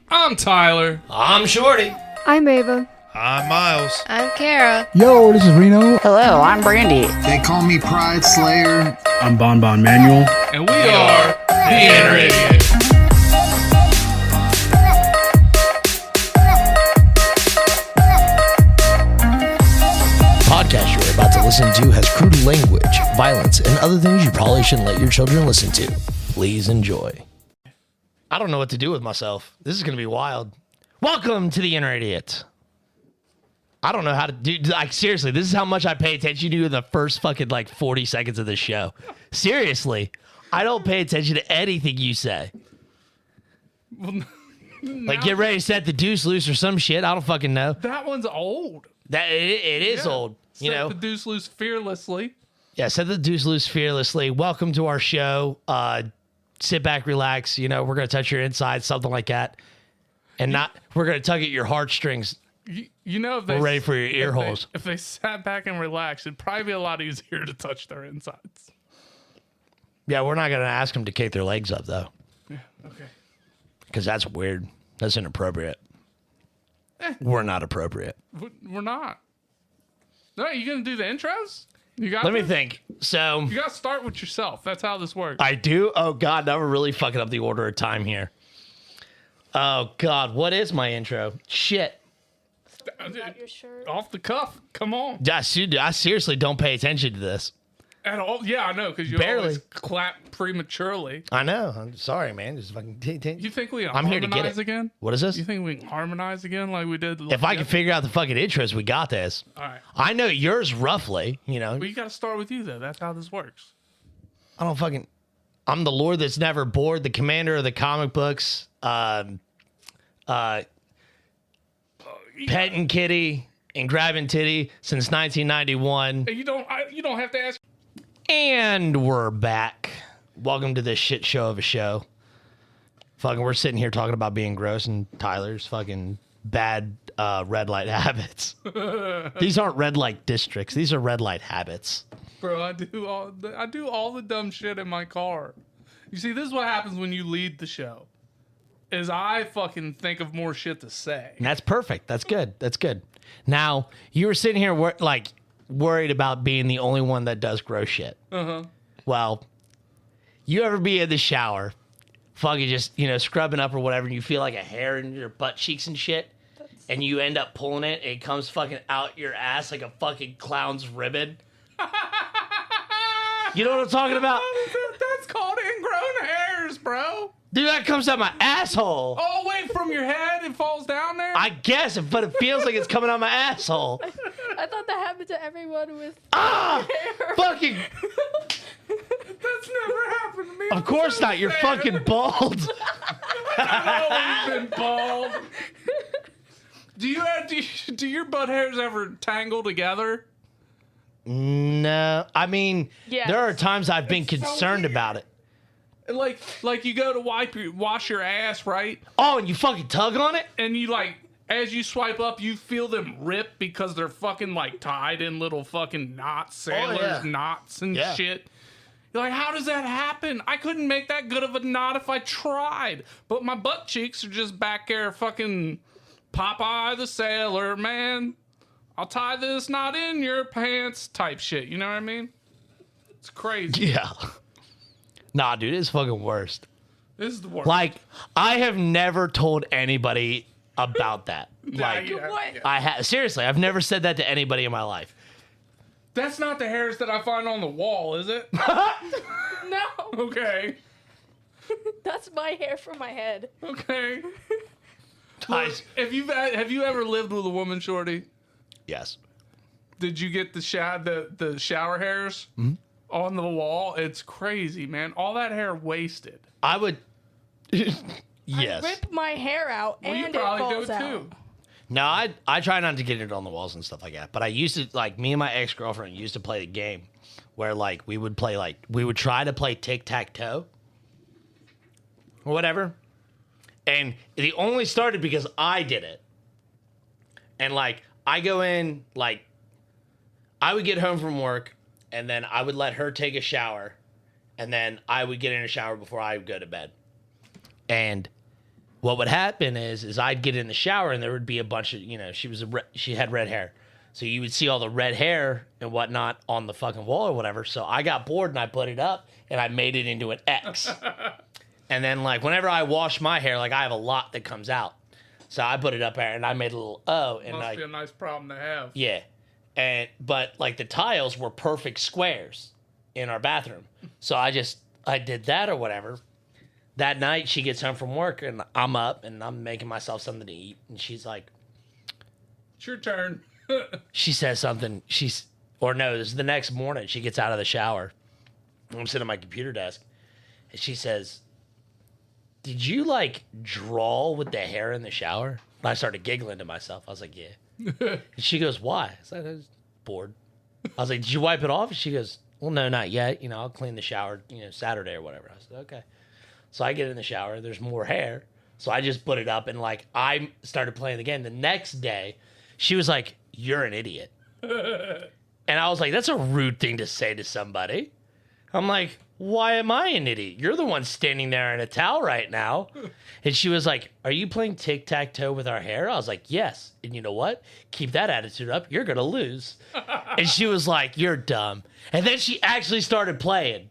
I'm Tyler. I'm Shorty. I'm Ava. I'm Miles. I'm Kara. Yo, this is Reno. Hello, I'm Brandy. They call me Pride Slayer. I'm Bon Manuel. And we are the Inner Idiot. Podcast you're about to listen to has crude language, violence, and other things you probably shouldn't let your children listen to. Please enjoy. I don't know what to do with myself. This is going to be wild. Welcome to the Inner Idiot. I don't know how to do, like, seriously, this is how much I pay attention to in the first fucking, 40 seconds of the show. Seriously. I don't pay attention to anything you say. Like, get ready to set the deuce loose or some shit. I don't fucking know. That one's old. That it is old. You know, Set the deuce loose fearlessly. Yeah, set the deuce loose fearlessly. Welcome to our show. Sit back, relax. You know, we're gonna touch your insides, something like that, and we're gonna tug at your heartstrings. You know, if they, we're ready for your ear holes. If they sat back and relaxed, it'd probably be a lot easier to touch their insides. Yeah, we're not gonna ask them to kick their legs up though. Yeah, okay. Because that's weird. That's inappropriate. We're not appropriate. We're not. No, you gonna do the intros? You got. Let me think. So you gotta start with yourself. That's how this works. I do. Oh God, now we're really fucking up the order of time here. Oh God, what is my intro? Shit. Your shirt. Off the cuff. Come on. I seriously don't pay attention to this. At all? Yeah, I know, because you Barely. always clap prematurely. I know. I'm sorry, man. Just fucking. You think we I'm here to get harmonize it again? What is this? You think we can harmonize again like we did? If I can figure out the fucking intros, we got this. All right. I know yours roughly, you know. But you got to start with you, though. That's how this works. I don't fucking... I'm the Lord that's never bored, the commander of the comic books, petting kitty and grabbing titty since 1991. You don't have to ask. And we're back. Welcome to this shit show of a show. Fucking, we're sitting here talking about being gross and Tyler's fucking bad red light habits. These aren't red light districts. These are red light habits. Bro, I do all the dumb shit in my car. You see, this is what happens when you lead the show. Is I fucking think of more shit to say. And that's perfect. That's good. That's good. Now, you were sitting here worried about being the only one that does gross shit. Uh-huh. Well, you ever be in the shower, fucking just, scrubbing up or whatever, and you feel like a hair in your butt cheeks and shit, and you end up pulling it, and it comes fucking out your ass like a fucking clown's ribbon? You know what I'm talking about? That's called ingrown hairs, bro. Dude, that comes out my asshole. Oh, wait, from your head it falls down there? I guess, but it feels like it's coming out my asshole. I thought that happened to everyone with Ah! hair. Fucking... That's never happened to me. Of course not. You're fucking bald. I've always been bald. Do your butt hairs ever tangle together? No. I mean, Yes. there are times I've been concerned about it. Like you go to wash your ass, right? Oh, and you fucking tug on it? And you as you swipe up, you feel them rip because they're fucking tied in little fucking knots, sailors knots and shit. You're like, how does that happen? I couldn't make that good of a knot if I tried. But my butt cheeks are just back there fucking Popeye the Sailor, man. I'll tie this knot in your pants type shit. You know what I mean? It's crazy. Yeah. Nah, dude, it's fucking worst. This is the worst. I have never told anybody about that. Seriously, I've never said that to anybody in my life. That's not the hairs that I find on the wall, is it? No. Okay. That's my hair from my head. Okay. Guys. Have you ever lived with a woman, Shorty? Yes. Did you get the shower hairs on the wall? It's crazy, man. All that hair wasted. I would... Yes. I rip my hair out Well, you and it probably falls do out. too. No, I try not to get it on the walls and stuff like that. But I used to, me and my ex-girlfriend used to play the game where, we would play, we would try to play tic-tac-toe or whatever. And it only started because I did it. And, I go in, I would get home from work, and then I would let her take a shower, and then I would get in a shower before I would go to bed. And what would happen is I'd get in the shower and there would be a bunch of, she had red hair. So you would see all the red hair and whatnot on the fucking wall or whatever. So I got bored and I put it up and I made it into an X. And then like whenever I wash my hair, like I have a lot that comes out. So I put it up there and I made a little O. And Must be a nice problem to have. Yeah. But like the tiles were perfect squares in our bathroom. So I did that or whatever. That night she gets home from work and I'm up and I'm making myself something to eat. And she's like, it's your turn. she says something. This is the next morning. She gets out of the shower. I'm sitting at my computer desk. And she says, did you like draw with the hair in the shower? And I started giggling to myself. I was like, yeah. And she goes, why? I said, I was bored. I was like, did you wipe it off? And she goes, well, no, not yet. I'll clean the shower, Saturday or whatever. I said, okay. So I get in the shower. There's more hair. So I just put it up and like I started playing the game. The next day, she was like, you're an idiot. And I was like, that's a rude thing to say to somebody. I'm like, why am I an idiot? You're the one standing there in a towel right now. And she was like, are you playing tic-tac-toe with our hair? I was like, yes. And you know what? Keep that attitude up. You're going to lose. And she was like, you're dumb. And then she actually started playing.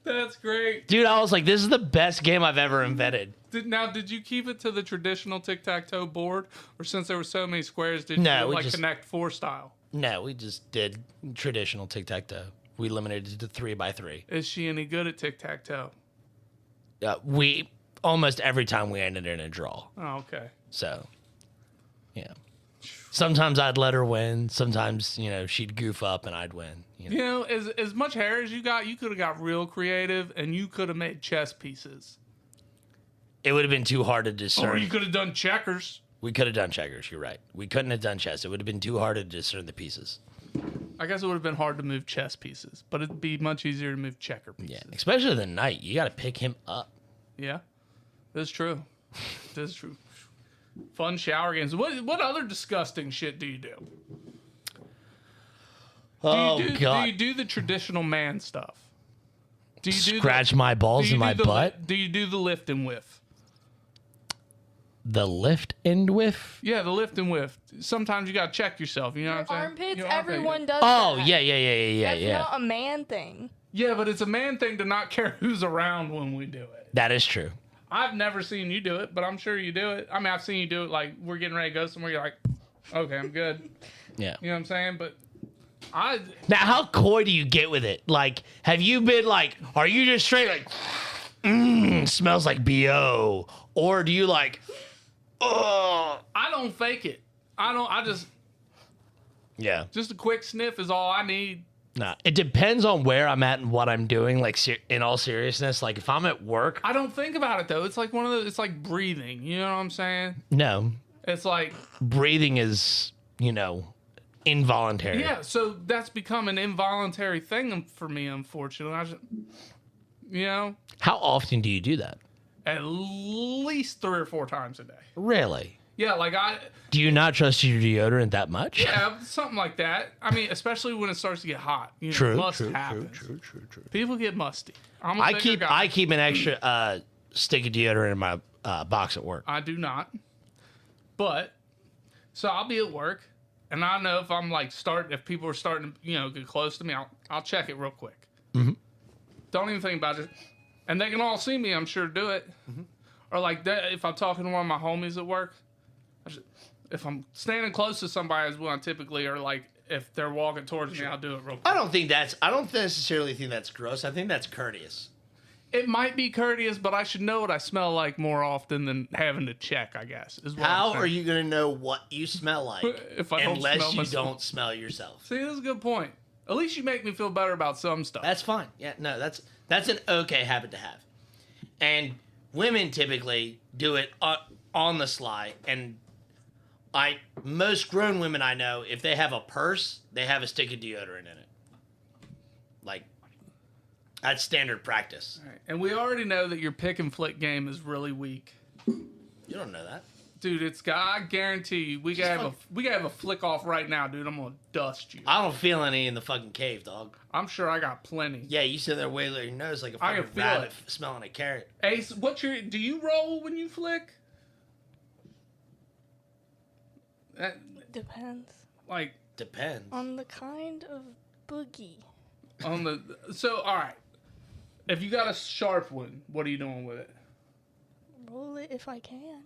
That's great. Dude, I was like, this is the best game I've ever invented. Did you keep it to the traditional tic-tac-toe board? Or since there were so many squares, did you do Connect 4 style? No, we just did traditional tic-tac-toe. We limited it to 3x3. Is she any good at tic-tac-toe? We almost every time we ended in a draw. Oh, okay. So, yeah. Sometimes I'd let her win. Sometimes, she'd goof up and I'd win. As much hair as you got, you could have got real creative and you could have made chess pieces. It would have been too hard to discern. Or you could have done checkers. We could have done checkers, you're right. We couldn't have done chess. It would have been too hard to discern the pieces. I guess it would have been hard to move chess pieces, but it'd be much easier to move checker pieces. Yeah, especially the knight. You got to pick him up. Yeah, that's true. That's true. Fun shower games. What other disgusting shit do you do? God. Do you do the traditional man stuff? Do you scratch my balls in my butt? Do you do the lift and whiff? The lift and whiff? Yeah, the lift and whiff. Sometimes you gotta check yourself. You know what I'm saying? Armpits. Everyone does. Oh that. yeah. That's not a man thing. Yeah, but it's a man thing to not care who's around when we do it. That is true. I've never seen you do it, but I'm sure you do it. I mean, I've seen you do it. Like we're getting ready to go somewhere. You're like, okay, I'm good. Yeah. You know what I'm saying? But now, how coy do you get with it? Like, have you been like, are you just straight like, smells like BO, or do you like? I don't fake it. Yeah. Just a quick sniff is all I need. Nah, it depends on where I'm at and what I'm doing. Like, in all seriousness, like if I'm at work, I don't think about it though. It's like it's like breathing. You know what I'm saying? No. It's like breathing is, involuntary. Yeah, so that's become an involuntary thing for me, unfortunately. How often do you do that? At least 3 or 4 times a day. Really? Yeah, do you not trust your deodorant that much? Yeah, something like that. I mean, especially when it starts to get hot. True. People get musty. I keep an extra stick of deodorant in my box at work. I do not. But so I'll be at work, and I know if I'm if people are starting to get close to me, I'll check it real quick. Mm-hmm. Don't even think about it, and they can all see me. I'm sure to do it. Mm-hmm. Or like that, if I'm talking to one of my homies at work. If I'm standing close to somebody as well, I typically, or like if they're walking towards me, I'll do it real quick. I don't necessarily think that's gross. I think that's courteous. It might be courteous, but I should know what I smell like more often than having to check, I guess. How are you going to know what you smell like unless you don't smell yourself? See, that's a good point. At least you make me feel better about some stuff. That's fine. Yeah, no, that's an okay habit to have. And women typically do it on the sly, and most grown women I know, if they have a purse, they have a stick of deodorant in it. Like, that's standard practice. Right. And we already know that your pick and flick game is really weak. You don't know that. Dude, I guarantee you, we gotta have a flick off right now, dude. I'm gonna dust you. I don't feel any in the fucking cave, dog. I'm sure I got plenty. Yeah, you sit there wiggling your nose like a fucking rabbit smelling a carrot. Ace, do you roll when you flick? Depends Like Depends. on the kind of boogie. on the so all right. If you got a sharp one, what are you doing with it? Roll it if I can.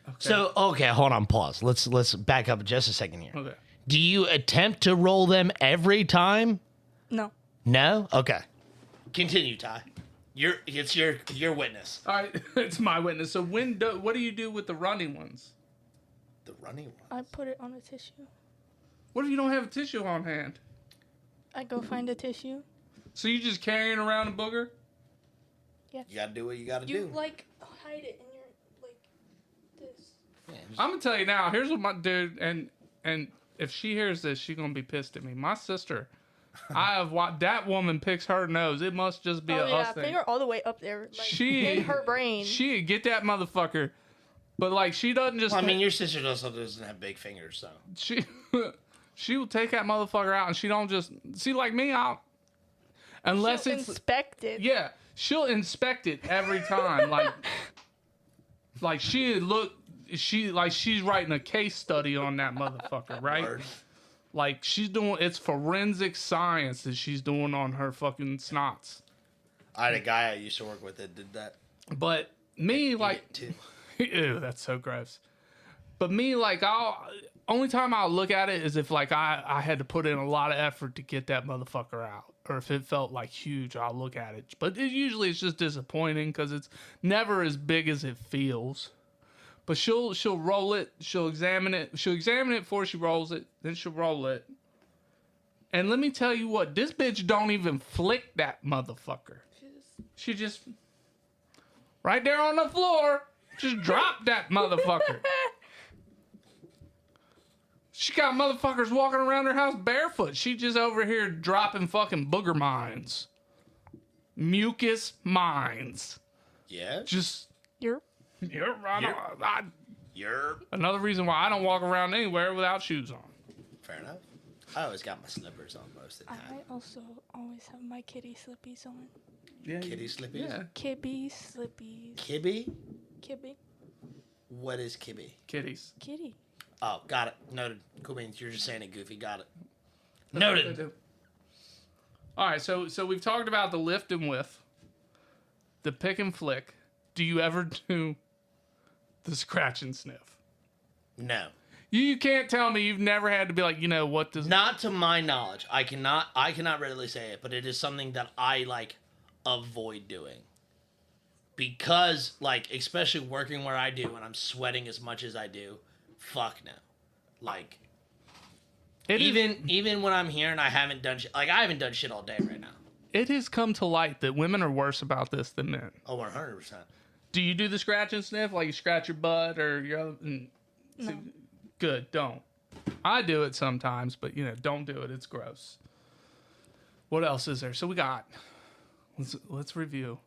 Okay. So okay, hold on, pause. Let's back up just a second here. Okay. Do you attempt to roll them every time? No. No? Okay. Continue, Ty. It's your witness. All right, it's my witness. So what do you do with the running ones? The running one. I put it on a tissue. What if you don't have a tissue on hand? I go find a tissue. So you just carrying around a booger? Yeah. You gotta do what you gotta You do. like hide it in your like this. I'm gonna tell you now. Here's what my dude and if she hears this, she's gonna be pissed at me. My sister, I have that woman picks her nose. It must just be Oh a yeah, us thing. finger all the way up there, like in her brain. She get that motherfucker, but like she doesn't just. Well, I mean, your sister also doesn't have big fingers, so. She will take that motherfucker out, and she don't just see like me. Unless She'll it's inspect it. yeah, she'll inspect it every time. like she's writing a case study on that motherfucker, right? Word. Like it's forensic science that she's doing on her fucking snots. I had a guy I used to work with that did that. But me, like, too. ew, that's so gross. But me, like, only time I'll look at it is if like I had to put in a lot of effort to get that motherfucker out, or if it felt like huge, I'll look at it. But usually it's just disappointing because it's never as big as it feels. But she'll roll it, she'll examine it before she rolls it, then she'll roll it. And let me tell you what, this bitch don't even flick that motherfucker. She just right there on the floor, just drop that motherfucker. She got motherfuckers walking around her house barefoot. She just over here dropping fucking booger mines. Mucus mines. Yeah? Just You're another reason why I don't walk around anywhere without shoes on. Fair enough. I always got my slippers on most of the time. I also always have my kitty slippies on. Yeah, Kitty slippies? Yeah, Kibby slippies. Kibby? Kibby. What is kibby? kitties. Kitty. Oh, got it. Noted. Cool beans. You're just saying it goofy. Got it. Noted. All right, so we've talked about the lift and whiff, the pick and flick. Do you ever do the scratch and sniff? No. You can't tell me you've never had to be like, you know what this. Not to my knowledge. I cannot readily say it, but it is something that I like avoid doing. Because like, especially working where I do and I'm sweating as much as I do, fuck no. Like even when I'm here and I haven't done shit, like I haven't done shit all day right now. It has come to light that women are worse about this than men. Oh, 100%. Do you do the scratch and sniff? Like you scratch your butt or your other... No. Good, don't. I do it sometimes, but don't do it. It's gross. What else is there? So we got... Let's review.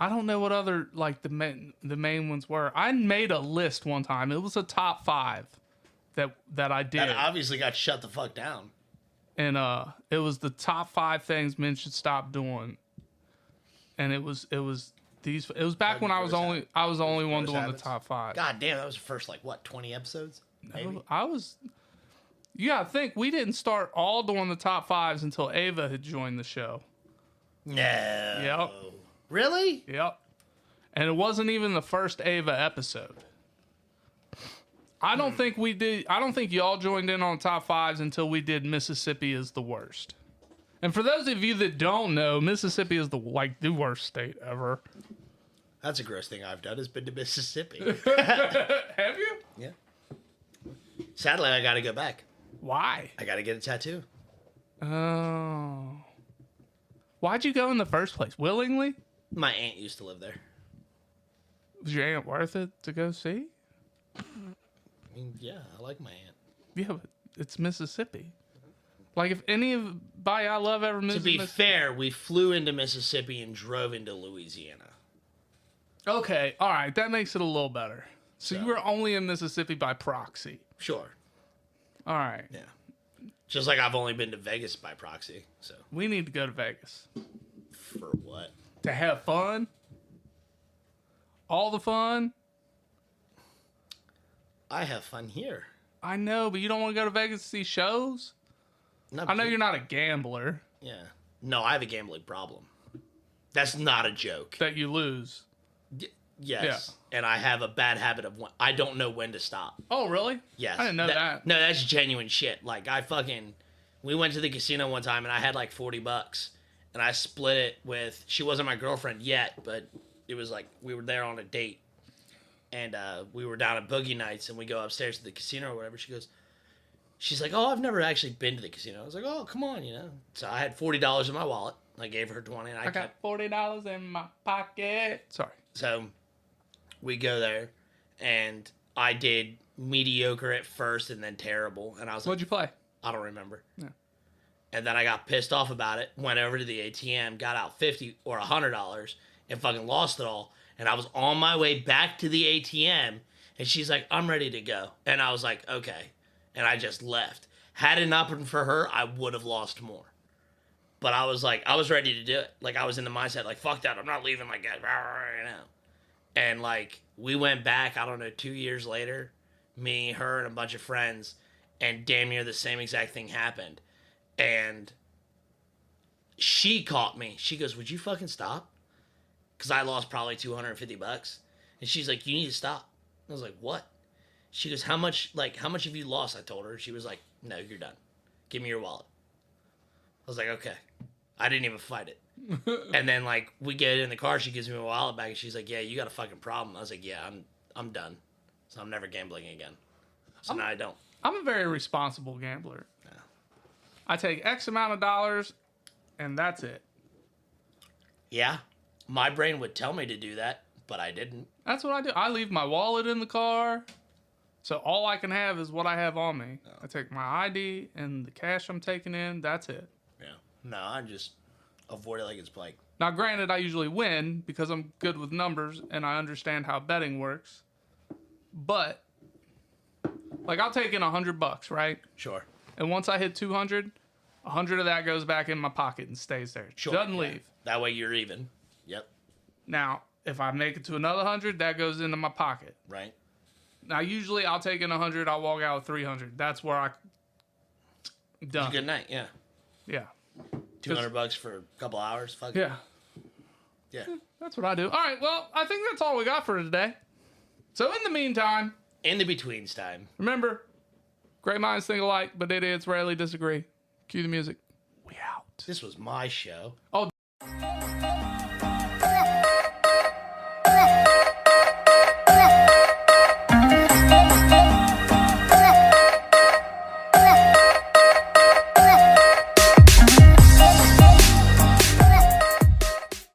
I don't know what other like the main ones were. I made a list one time. It was a top 5 that I did. That obviously got shut the fuck down. And it was the top 5 things men should stop doing. And it was back when I was the only one doing the top 5. God damn, that was the first 20 episodes? Maybe. You gotta think we didn't start all doing the top 5s until Ava had joined the show. No. Yep. Really? Yep. And it wasn't even the first Ava episode. I don't think we did. I don't think y'all joined in on top 5s until we did Mississippi is the worst. And for those of you that don't know, Mississippi is the worst state ever. That's a gross thing I've done, has been to Mississippi. Have you? Yeah. Sadly, I gotta go back. Why? I gotta get a tattoo. Oh. Why'd you go in the first place? Willingly? My aunt used to live there. Was your aunt worth it to go see? I mean, yeah, I like my aunt. Yeah, but it's Mississippi. Like, if anybody I love ever To be fair, we flew into Mississippi and drove into Louisiana. Okay, all right, that makes it a little better. So you were only in Mississippi by proxy. Sure. All right. Yeah. Just like I've only been to Vegas by proxy, so. We need to go to Vegas. For what? To have fun? All the fun? I have fun here. I know, but you don't want to go to Vegas to see shows? I know you're not a gambler. Yeah. No, I have a gambling problem. That's not a joke. That you lose. Yes. Yeah. And I have a bad habit of I don't know when to stop. Oh, really? Yes. I didn't know that. No, that's genuine shit. Like, we went to the casino one time and I had like $40 and I split it with, she wasn't my girlfriend yet, but it was like, we were there on a date and we were down at Boogie Nights and we go upstairs to the casino or whatever. She's like, oh, I've never actually been to the casino. I was like, oh, come on, So I had $40 in my wallet. I gave her 20 and I got $40 in my pocket. Sorry. So we go there and I did mediocre at first and then terrible. And I was like, what'd you play? I don't remember. Yeah. And then I got pissed off about it, went over to the ATM, got out $50 or $100 and fucking lost it all. And I was on my way back to the ATM and she's like, I'm ready to go. And I was like, okay. And I just left. Had it not been for her, I would have lost more. But I was like, I was ready to do it. Like, I was in the mindset, like, fuck that, I'm not leaving like that. And, like, we went back, I don't know, 2 years later, me, her, and a bunch of friends, and damn near the same exact thing happened. And she caught me. She goes, would you fucking stop? Because I lost probably $250. And she's like, you need to stop. I was like, what? She goes, how much have you lost? I told her. She was like, no, you're done. Give me your wallet. I was like, okay. I didn't even fight it. And then, like, we get in the car. She gives me my wallet back. And she's like, yeah, you got a fucking problem. I was like, yeah, I'm done. So I'm never gambling again. So now I don't. I'm a very responsible gambler. Yeah. I take X amount of dollars, and that's it. Yeah. My brain would tell me to do that, but I didn't. That's what I do. I leave my wallet in the car. So all I can have is what I have on me. Oh. I take my ID and the cash I'm taking in. That's it. Yeah. No, I just avoid it like it's plague. Now, granted, I usually win because I'm good with numbers and I understand how betting works. But, like, I'll take in $100, right? Sure. And once I hit 200, 100 of that goes back in my pocket and stays there. Sure. Doesn't leave. That way you're even. Yep. Now, if I make it to another 100, that goes into my pocket. Right. Now, usually I'll take in 100, I'll walk out with 300. That's where I done. It's a good night, yeah. Yeah. $200 for a couple hours. Fuck Yeah. Yeah. That's what I do. All right, well, I think that's all we got for today. So in the meantime, In the betweens time. remember, great minds think alike, but idiots rarely disagree. Cue the music. We out. This was my show. Oh,